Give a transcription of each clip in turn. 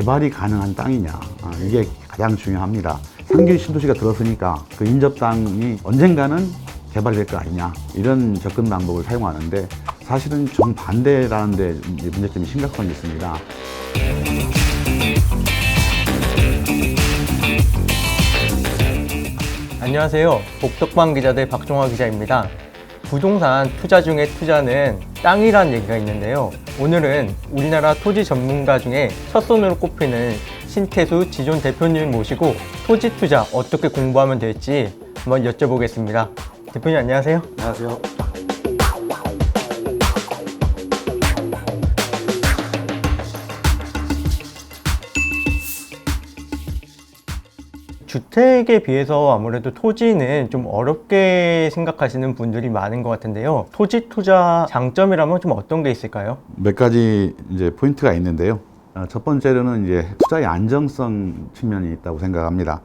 개발이 가능한 땅이냐, 이게 가장 중요합니다. 상기 신도시가 들었으니까 그 인접 땅이 언젠가는 개발이 될 거 아니냐, 이런 접근 방법을 사용하는데 사실은 정반대라는 데 문제점이 심각성이 있습니다. 안녕하세요. 복덕방 기자대 박종화 기자입니다. 부동산 투자 중에 투자는 땅이란 얘기가 있는데요. 오늘은 우리나라 토지 전문가 중에 첫손으로 꼽히는 신태수 지존 대표님 모시고 토지 투자 어떻게 공부하면 될지 한번 여쭤보겠습니다. 대표님 안녕하세요. 안녕하세요. 주택에 비해서 아무래도 토지는 좀 어렵게 생각하시는 분들이 많은 것 같은데요. 토지 투자 장점이라면 좀 어떤 게 있을까요? 몇 가지 이제 포인트가 있는데요. 첫 번째로는 이제 투자의 안정성 측면이 있다고 생각합니다.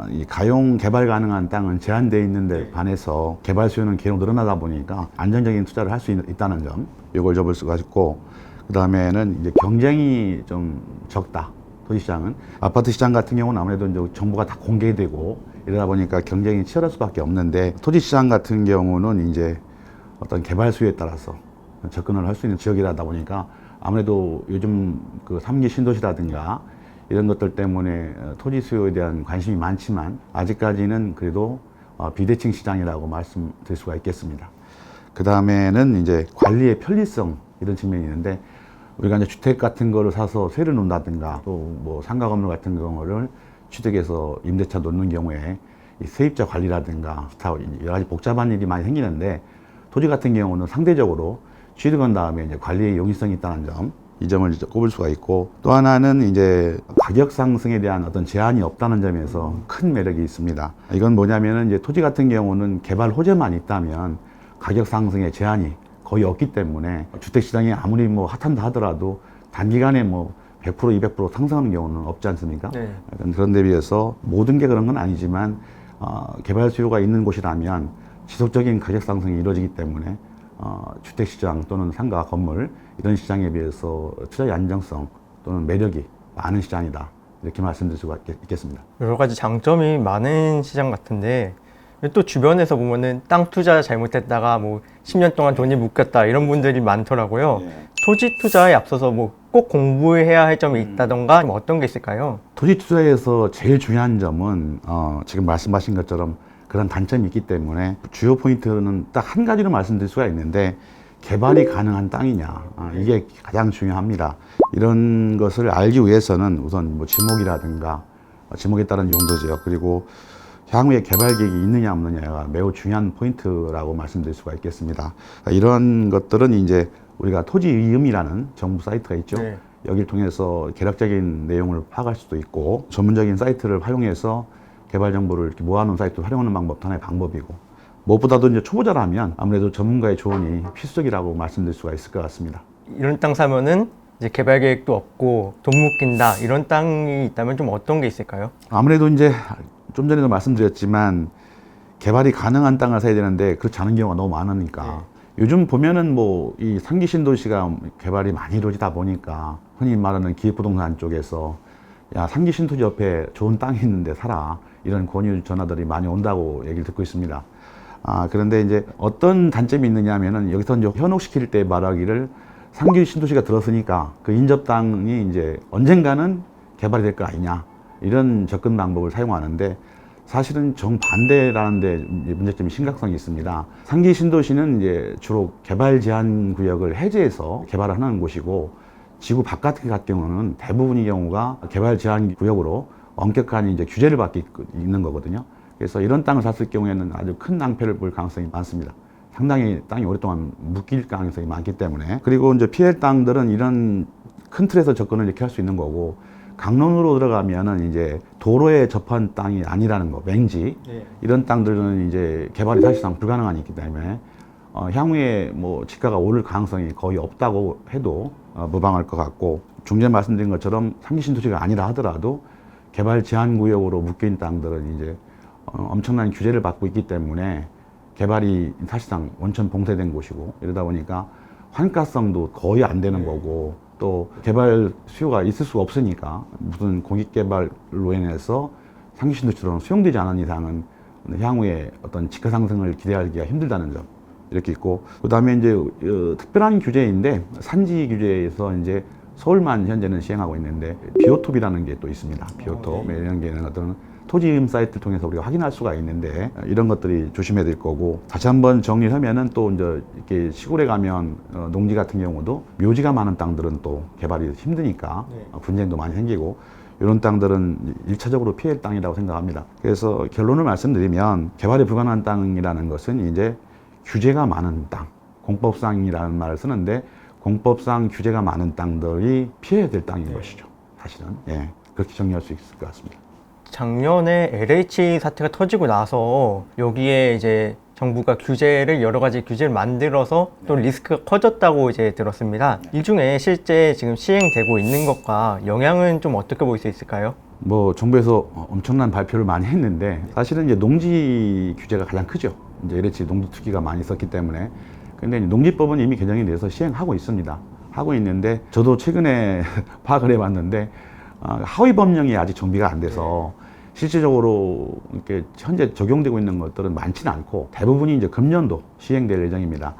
이 가용 개발 가능한 땅은 제한되어 있는데 반해서 개발 수요는 계속 늘어나다 보니까 안정적인 투자를 할 수 있다는 점, 이걸 접을 수가 있고, 그 다음에는 이제 경쟁이 좀 적다. 토지시장은 아파트 시장 같은 경우는 아무래도 이제 정보가 다 공개되고 이러다 보니까 경쟁이 치열할 수밖에 없는데, 토지시장 같은 경우는 이제 어떤 개발 수요에 따라서 접근을 할 수 있는 지역이라다 보니까 아무래도 요즘 그 3기 신도시라든가 이런 것들 때문에 토지 수요에 대한 관심이 많지만 아직까지는 그래도 비대칭 시장이라고 말씀드릴 수가 있겠습니다. 그 다음에는 이제 관리의 편리성, 이런 측면이 있는데, 우리가 이제 주택 같은 거를 사서 세를 놓는다든가 또 뭐 상가 건물 같은 경우를 취득해서 임대차 놓는 경우에 이 세입자 관리라든가 여러 가지 복잡한 일이 많이 생기는데, 토지 같은 경우는 상대적으로 취득한 다음에 이제 관리의 용이성이 있다는 점, 이 점을 이제 꼽을 수가 있고, 또 하나는 이제 가격 상승에 대한 어떤 제한이 없다는 점에서 큰 매력이 있습니다. 이건 뭐냐면은 이제 토지 같은 경우는 개발 호재만 있다면 가격 상승의 제한이 거의 없기 때문에 주택 시장이 아무리 뭐 핫한다 하더라도 단기간에 뭐 100%, 200% 상승하는 경우는 없지 않습니까? 네. 그런 데 비해서 모든 게 그런 건 아니지만 개발 수요가 있는 곳이라면 지속적인 가격 상승이 이루어지기 때문에 주택 시장 또는 상가 건물 이런 시장에 비해서 투자의 안정성 또는 매력이 많은 시장이다, 이렇게 말씀드릴 수가 있겠습니다. 여러 가지 장점이 많은 시장 같은데, 또 주변에서 보면은 땅 투자 잘못했다가 뭐 10년 동안 돈이 묶였다 이런 분들이 많더라고요. 토지 투자에 앞서서 뭐 꼭 공부해야 할 점이 있다던가 좀 어떤 게 있을까요? 토지 투자에서 제일 중요한 점은 지금 말씀하신 것처럼 그런 단점이 있기 때문에 주요 포인트는 딱 한 가지로 말씀드릴 수가 있는데, 개발이 가능한 땅이냐, 이게 가장 중요합니다. 이런 것을 알기 위해서는 우선 뭐 지목이라든가 지목에 따른 용도지역, 그리고 향후에 개발 계획이 있느냐 없느냐가 매우 중요한 포인트라고 말씀드릴 수가 있겠습니다. 이런 것들은 이제 우리가 토지위음이라는 정부 사이트가 있죠. 네. 여기를 통해서 개략적인 내용을 파악할 수도 있고, 전문적인 사이트를 활용해서 개발 정보를 이렇게 모아놓은 사이트를 활용하는 방법도 하나의 방법이고, 무엇보다도 이제 초보자라면 아무래도 전문가의 조언이 필수적이라고 말씀드릴 수가 있을 것 같습니다. 이런 땅 사면은 이제 개발 계획도 없고 돈 묶인다 이런 땅이 있다면 좀 어떤 게 있을까요? 아무래도 이제 좀 전에도 말씀드렸지만 개발이 가능한 땅을 사야 되는데 그렇지 않은 경우가 너무 많으니까 요즘 보면은 뭐 이 상기 신도시가 개발이 많이 이루어지다 보니까 흔히 말하는 기획부동산 쪽에서 야, 상기 신도시 옆에 좋은 땅이 있는데 사라, 이런 권유 전화들이 많이 온다고 얘기를 듣고 있습니다. 그런데 이제 어떤 단점이 있느냐 하면은 여기서 이제 현혹시킬 때 말하기를 상기 신도시가 들었으니까 그 인접 땅이 이제 언젠가는 개발이 될 거 아니냐, 이런 접근 방법을 사용하는데 사실은 정반대라는 데 문제점이 심각성이 있습니다. 상기 신도시는 이제 주로 개발 제한 구역을 해제해서 개발을 하는 곳이고, 지구 바깥 같은 경우는 대부분의 경우가 개발 제한 구역으로 엄격한 이제 규제를 받고 있는 거거든요. 그래서 이런 땅을 샀을 경우에는 아주 큰 낭패를 볼 가능성이 많습니다. 상당히 땅이 오랫동안 묶일 가능성이 많기 때문에. 그리고 이제 피해 땅들은 이런 큰 틀에서 접근을 이렇게 할 수 있는 거고, 강론으로 들어가면은 이제 도로에 접한 땅이 아니라는 거, 맹지, 이런 땅들은 이제 개발이 사실상 불가능한 있기 때문에 향후에 뭐 지가가 오를 가능성이 거의 없다고 해도 무방할 것 같고, 중间말씀드린 것처럼 상기 신도시가 아니라 하더라도 개발 제한 구역으로 묶인 땅들은 이제 엄청난 규제를 받고 있기 때문에 개발이 사실상 원천 봉쇄된 곳이고, 이러다 보니까 환가성도 거의 안 되는 거고, 또 개발 수요가 있을 수가 없으니까 무슨 공익 개발로 인해서 상기 신도시처럼 수용되지 않은 이상은 향후에 어떤 지가 상승을 기대하기가 힘들다는 점 이렇게 있고, 그다음에 이제 특별한 규제인데 산지 규제에서 이제 서울만 현재는 시행하고 있는데 비오톱이라는 게 또 있습니다. 비오톱 이런 게는 어떤 토지임 사이트를 통해서 우리가 확인할 수가 있는데 이런 것들이 조심해야 될 거고, 다시 한번 정리를 하면은 또 이제 이렇게 시골에 가면 농지 같은 경우도 묘지가 많은 땅들은 또 개발이 힘드니까 분쟁도 많이 생기고, 이런 땅들은 1차적으로 피해 땅이라고 생각합니다. 그래서 결론을 말씀드리면 개발이 불가능한 땅이라는 것은 이제 규제가 많은 땅, 공법상이라는 말을 쓰는데 공법상 규제가 많은 땅들이 피해야 될 땅인 것이죠. 사실은 그렇게 정리할 수 있을 것 같습니다. 작년에 LH 사태가 터지고 나서 여기에 이제 정부가 여러 가지 규제를 만들어서 또 리스크가 커졌다고 이제 들었습니다. 이 중에 실제 지금 시행되고 있는 것과 영향은 좀 어떻게 볼 수 있을까요? 뭐 정부에서 엄청난 발표를 많이 했는데 사실은 이제 농지 규제가 가장 크죠. 이제 LH 농지 투기가 많이 있었기 때문에. 근데 농지법은 이미 개정이 돼서 시행하고 있습니다. 하고 있는데 저도 최근에 파악을 해봤는데 하위 법령이 아직 정비가 안 돼서 실질적으로 이렇게 현재 적용되고 있는 것들은 많지는 않고 대부분이 이제 금년도 시행될 예정입니다.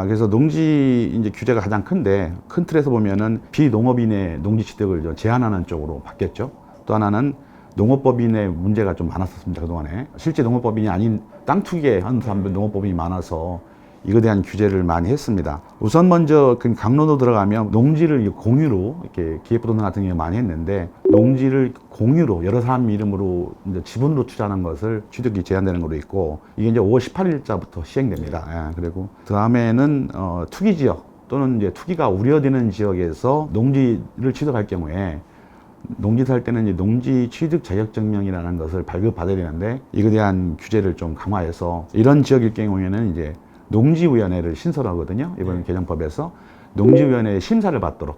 그래서 농지 이제 규제가 가장 큰데 큰 틀에서 보면은 비농업인의 농지 취득을 제한하는 쪽으로 바뀌었죠. 또 하나는 농업법인의 문제가 좀 많았었습니다. 그동안에 실제 농업법인이 아닌 땅 투기에 하는 사람들 농업법인이 많아서 이거에 대한 규제를 많이 했습니다. 우선 먼저 그 강론으로 들어가면 농지를 공유로 이렇게 기획부동산 같은 경우 많이 했는데 농지를 공유로 여러 사람 이름으로 이제 지분으로 투자하는 것을 취득이 제한되는 걸로 있고, 이게 이제 5월 18일자부터 시행됩니다. 그리고 다음에는 투기 지역 또는 이제 투기가 우려되는 지역에서 농지를 취득할 경우에 농지 살 때는 이제 농지 취득 자격증명이라는 것을 발급받아야 되는데 이거에 대한 규제를 좀 강화해서 이런 지역일 경우에는 이제 농지위원회를 신설하거든요. 이번 개정법에서 농지위원회의 심사를 받도록.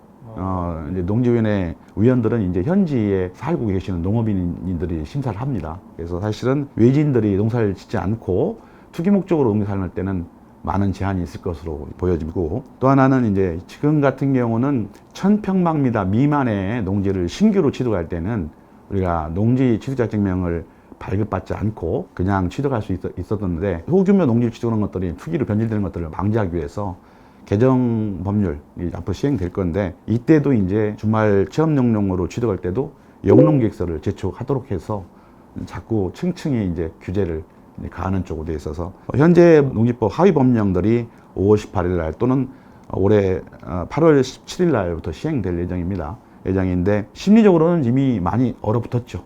이제 농지위원회 위원들은 이제 현지에 살고 계시는 농업인들이 심사를 합니다. 그래서 사실은 외지인들이 농사를 짓지 않고 투기 목적으로 농사를 할 때는 많은 제한이 있을 것으로 보여지고, 또 하나는 이제 지금 같은 경우는 1000평방미터 미만의 농지를 신규로 취득할 때는 우리가 농지 취득자증명을 발급받지 않고 그냥 취득할 수 있었는데 소규모 농지를 취득하는 것들이 투기로 변질되는 것들을 방지하기 위해서 개정 법률이 앞으로 시행될 건데, 이때도 이제 주말 체험농용으로 취득할 때도 영농계획서를 제출하도록 해서 자꾸 층층이 이제 규제를 가하는 쪽으로 돼 있어서 현재 농지법 하위 법령들이 5월 18일 날 또는 올해 8월 17일 날부터 시행될 예정인데 심리적으로는 이미 많이 얼어붙었죠.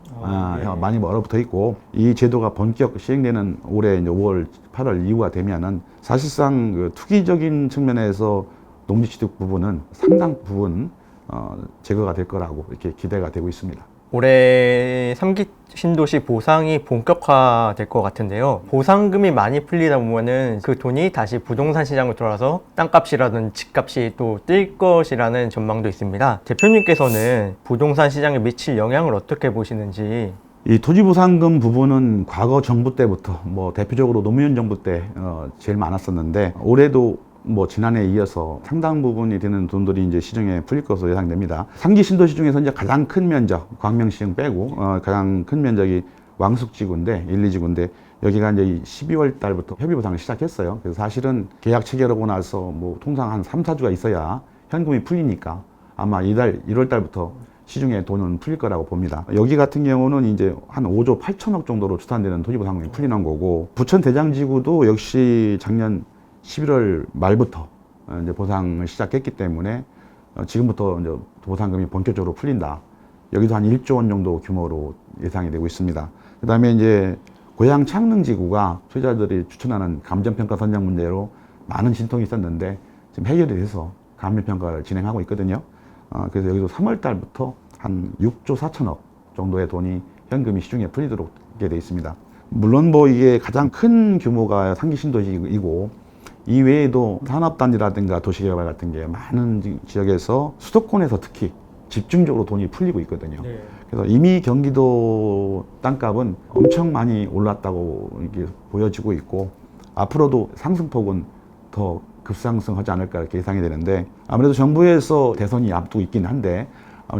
많이 얼어붙어 있고, 이 제도가 본격 시행되는 올해 이제 5월, 8월 이후가 되면은 사실상 그 투기적인 측면에서 농지 취득 부분은 상당 부분 제거가 될 거라고 이렇게 기대가 되고 있습니다. 올해 3기 신도시 보상이 본격화될 것 같은데요. 보상금이 많이 풀리다 보면은 그 돈이 다시 부동산 시장으로 돌아서 땅값이라든 집값이 또 뛸 것이라는 전망도 있습니다. 대표님께서는 부동산 시장에 미칠 영향을 어떻게 보시는지. 이 토지보상금 부분은 과거 정부 때부터 뭐 대표적으로 노무현 정부 때 제일 많았었는데 올해도 뭐 지난해에 이어서 상당 부분이 되는 돈들이 이제 시중에 풀릴 것으로 예상됩니다. 3기 신도시 중에서 이제 가장 큰 면적, 광명시흥 빼고 가장 큰 면적이 왕숙지구인데 1, 2지구인데 여기가 이제 12월 달부터 협의 보상을 시작했어요. 그래서 사실은 계약 체결하고 나서 뭐 통상 한 3, 4주가 있어야 현금이 풀리니까 아마 이달 1월 달부터 시중에 돈은 풀릴 거라고 봅니다. 여기 같은 경우는 이제 한 5조 8천억 정도로 추산되는 토지보상금이 풀리는 거고, 부천 대장지구도 역시 작년 11월 말부터 이제 보상을 시작했기 때문에 지금부터 이제 보상금이 본격적으로 풀린다. 여기도 한 1조 원 정도 규모로 예상이 되고 있습니다. 그 다음에 이제 고양 창릉지구가 소유자들이 추천하는 감정평가 선정 문제로 많은 진통이 있었는데 지금 해결이 돼서 감정평가를 진행하고 있거든요. 그래서 여기도 3월 달부터 한 6조 4천억 정도의 돈이 현금이 시중에 풀리도록 돼 있습니다. 물론 뭐 이게 가장 큰 규모가 상기 신도시이고 이 외에도 산업단지라든가 도시개발 같은 게 많은 지역에서 수도권에서 특히 집중적으로 돈이 풀리고 있거든요. 그래서 이미 경기도 땅값은 엄청 많이 올랐다고 이게 보여지고 있고 앞으로도 상승폭은 더 급상승하지 않을까 이렇게 예상이 되는데, 아무래도 정부에서 대선이 앞두고 있긴 한데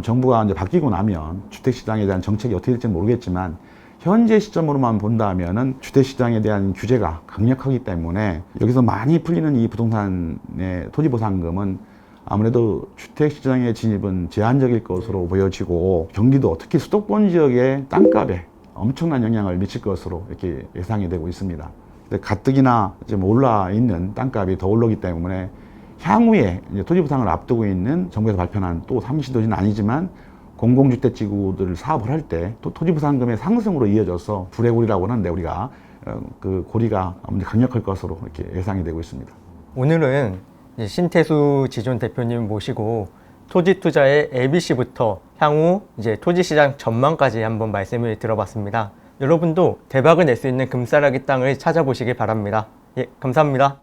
정부가 이제 바뀌고 나면 주택시장에 대한 정책이 어떻게 될지는 모르겠지만 현재 시점으로만 본다면은 주택시장에 대한 규제가 강력하기 때문에 여기서 많이 풀리는 이 부동산의 토지보상금은 아무래도 주택시장의 진입은 제한적일 것으로 보여지고, 경기도 특히 수도권 지역의 땅값에 엄청난 영향을 미칠 것으로 이렇게 예상이 되고 있습니다. 근데 가뜩이나 지금 올라 있는 땅값이 더 오르기 때문에 향후에 이제 토지보상을 앞두고 있는 정부에서 발표한 또 상시도시는 아니지만 공공주택지구들을 사업을 할 때 또 토지보상금의 상승으로 이어져서 불해고리라고 하는데, 우리가 그 고리가 아무래도 강력할 것으로 이렇게 예상이 되고 있습니다. 오늘은 이제 신태수 지존 대표님 모시고 토지 투자의 ABC부터 향후 이제 토지시장 전망까지 한번 말씀을 들어봤습니다. 여러분도 대박을 낼 수 있는 금싸라기 땅을 찾아보시기 바랍니다. 예, 감사합니다.